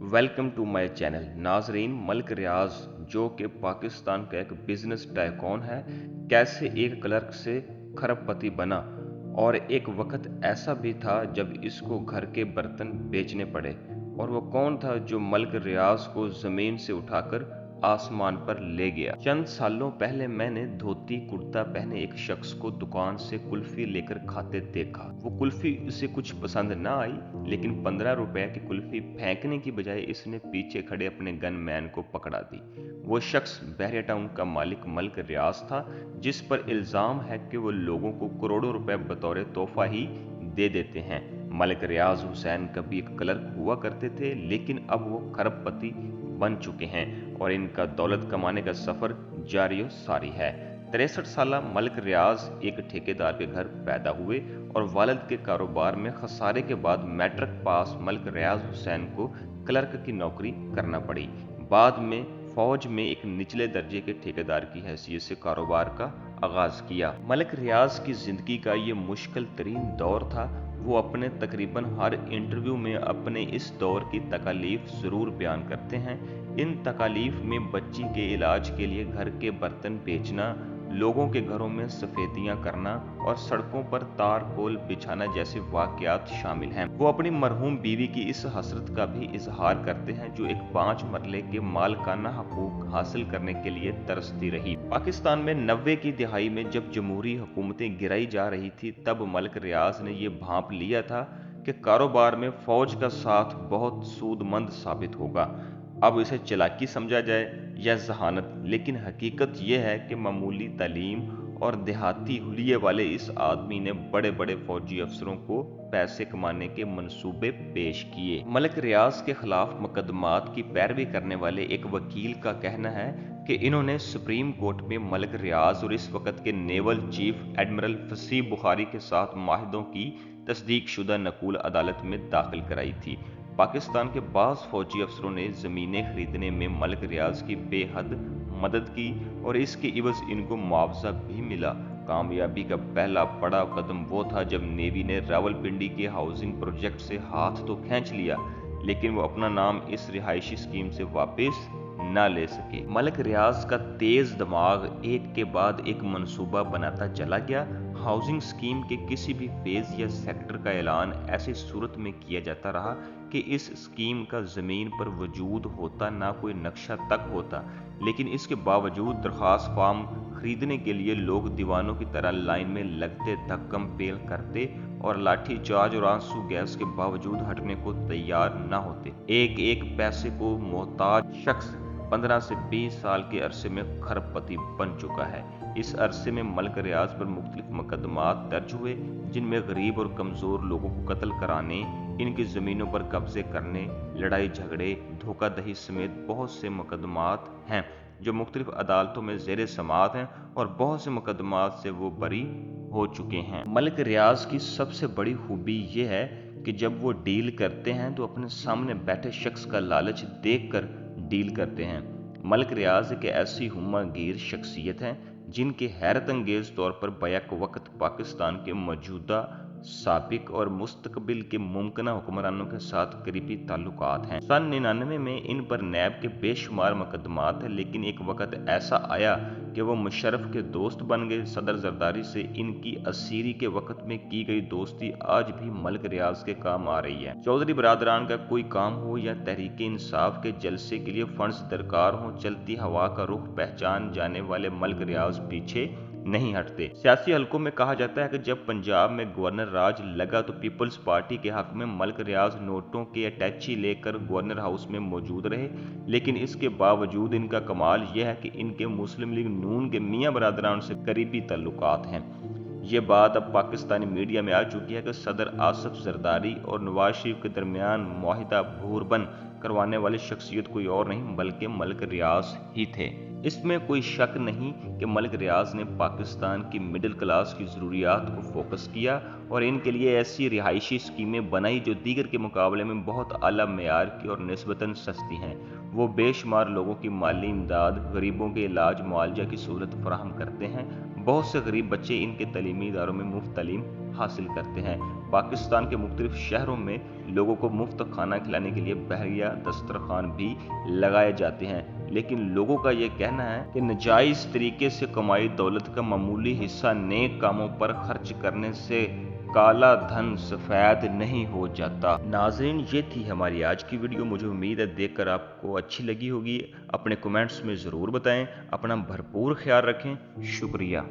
Welcome to my channel. नाजरीन, मलिक रियाज जो कि पाकिस्तान का एक बिजनेस टाइकून है, कैसे एक क्लर्क से खरबपति बना। और एक वक्त ऐसा भी था जब इसको घर के बर्तन बेचने पड़े। और वो कौन था जो मलिक रियाज को जमीन से उठाकर आसमान पर ले गया। चंद सालों पहले मैंने धोती कुर्ता पहने एक शख्स को दुकान से कुल्फी लेकर खाते देखा। वो कुल्फी उसे कुछ पसंद ना आई, लेकिन 15 रुपए की कुल्फी फेंकने की बजाय इसने पीछे खड़े अपने गन मैन को पकड़ा दी। वो शख्स बहरिया टाउन का मालिक मलिक रियाज था, जिस पर इल्जाम है कि वो लोगों को करोड़ों रुपए बतौर तोहफा ही दे देते हैं। मलिक रियाज हुसैन कभी एक क्लर्क हुआ करते थे, लेकिन अब वो खरबपति बन चुके हैं और इनका दौलत कमाने का सफर जारी सारी है। 63 साल मलिक रियाज एक ठेकेदार के घर पैदा हुए और वालिद के कारोबार में खसारे के बाद मैट्रिक पास मलिक रियाज हुसैन को क्लर्क की नौकरी करना पड़ी। बाद में फौज में एक निचले दर्जे के ठेकेदार की हैसियत से कारोबार का आगाज किया। मलिक रियाज की जिंदगी का ये मुश्किल तरीन दौर था। वो अपने तकरीबन हर इंटरव्यू में अपने इस दौर की तकालीफ जरूर बयान करते हैं। इन तकालीफ में बच्ची के इलाज के लिए घर के बर्तन बेचना, लोगों के घरों में सफेदियां करना और सड़कों पर तारकोल बिछाना जैसे वाकयात शामिल हैं। वो अपनी मरहूम बीवी की इस हसरत का भी इजहार करते हैं जो एक 5 मरले के मालकाना हकूक हासिल करने के लिए तरसती रही। पाकिस्तान में 90 की दिहाई में जब जमहूरी हुकूमतें गिराई जा रही थी, तब मलिक रियाज ने यह भांप लिया था कि कारोबार में फौज का साथ बहुत सूदमंद साबित होगा। अब इसे चालाकी समझा जाए या जहानत, लेकिन हकीकत यह है कि मामूली तालीम और देहाती हुलिये वाले इस आदमी ने बड़े बड़े फौजी अफसरों को पैसे कमाने के मंसूबे पेश किए। मलिक रियाज के खिलाफ मुकदमात की पैरवी करने वाले एक वकील का कहना है कि इन्होंने सुप्रीम कोर्ट में मलिक रियाज और इस वक्त के naval chief admiral Fasih Bukhari के साथ माहिदों की तस्दीक शुदा नकूल अदालत में दाखिल कराई थी। पाकिस्तान के बाज़ फौजी अफसरों ने ज़मीनें खरीदने में मलिक रियाज की बेहद मदद की और इसके इवज़ इनको मुआवजा भी मिला। कामयाबी का पहला बड़ा कदम वो था जब नेवी ने रावलपिंडी के हाउसिंग प्रोजेक्ट से हाथ तो खींच लिया, लेकिन वो अपना नाम इस रिहायशी स्कीम से वापस ना ले सके। मलिक रियाज का तेज दिमाग एक के बाद एक मंसूबा बनाता चला गया। हाउसिंग स्कीम के किसी भी फेज या सेक्टर का ऐलान ऐसी सूरत में किया जाता रहा कि इस स्कीम का जमीन पर वजूद होता ना कोई नक्शा तक होता, लेकिन इसके बावजूद दरखास्त फॉर्म खरीदने के लिए लोग दीवानों की तरह लाइन में लगते, धक्कम पेल करते और लाठी चार्ज और आंसू गैस के बावजूद हटने को तैयार न होते। एक एक पैसे को मोहताज शख्स 15 से 20 साल के अरसे में खरबपति बन चुका है। इस अरसे में मलिक रियाज पर मुख्तलिफ मुकदमात दर्ज हुए, जिनमें गरीब और कमज़ोर लोगों को कत्ल कराने, इनकी ज़मीनों पर कब्जे करने, लड़ाई झगड़े, धोखाधड़ी समेत बहुत से मुकदमात हैं जो मुख्तलिफ अदालतों में ज़ेर समाअत हैं और बहुत से मुकदमात से वो बरी हो चुके हैं। मलिक रियाज की सबसे बड़ी खूबी ये है कि जब वो डील करते हैं तो अपने सामने बैठे शख्स का लालच देखकर डील करते हैं। मलिक रियाज एक ऐसी हुम्मागीर शख्सियत है जिनके हैरत अंगेज तौर पर बैक वक्त पाकिस्तान के मौजूदा, साबिक और मुस्तकबिल के मुमकिना हुक्मरानों के साथ करीबी ताल्लुकात हैं। सन 99 में इन पर नैब के बेशुमार मुकदमात हैं, लेकिन एक वक्त ऐसा आया कि वो मुशर्रफ के दोस्त बन गए। सदर जरदारी से इनकी असीरी के वक्त में की गई दोस्ती आज भी मलिक रियाज के काम आ रही है। चौधरी बरादरान का कोई काम हो या तहरीक इंसाफ के जलसे के लिए फंड्स दरकार हो, चलती हवा का रुख पहचान जाने वाले मलिक रियाज पीछे नहीं हटते। सियासी हलकों में कहा जाता है कि जब पंजाब में गवर्नर राज लगा तो पीपल्स पार्टी के हक में मलिक रियाज नोटों के अटैची लेकर गवर्नर हाउस में मौजूद रहे, लेकिन इसके बावजूद इनका कमाल यह है कि इनके मुस्लिम लीग नून के मियां बरादरान से करीबी ताल्लुकात हैं। ये बात अब पाकिस्तानी मीडिया में आ चुकी है कि सदर आसिफ जरदारी और नवाज शरीफ के दरमियान मुआहिदा भूरबन करवाने वाली शख्सियत कोई और नहीं बल्कि मलिक रियाज ही थे। इसमें कोई शक नहीं कि मलिक रियाज ने पाकिस्तान की मिडिल क्लास की ज़रूरियात को फोकस किया और इनके लिए ऐसी रिहायशी स्कीमें बनाई जो दीगर के मुकाबले में बहुत आला मेयार की और निस्बतन सस्ती हैं। वो बेशुमार लोगों की माली इमदाद, गरीबों के इलाज मुआवजा की सहूलत फराहम करते हैं। बहुत से गरीब बच्चे इनके तलीमी इदारों में मुफ्त तालीम हासिल करते हैं। पाकिस्तान के मुख्तलिफ शहरों में लोगों को मुफ्त खाना खिलाने के लिए बहरिया दस्तरखान भी लगाए जाते हैं, लेकिन लोगों का ये कहना है कि नाजायज़ तरीके से कमाई दौलत का मामूली हिस्सा नेक कामों पर खर्च करने से काला धन सफ़ेद नहीं हो जाता। नाज़रीन, ये थी हमारी आज की वीडियो। मुझे उम्मीद है देखकर आपको अच्छी लगी होगी। अपने कमेंट्स में ज़रूर बताएं। अपना भरपूर ख्याल रखें। शुक्रिया।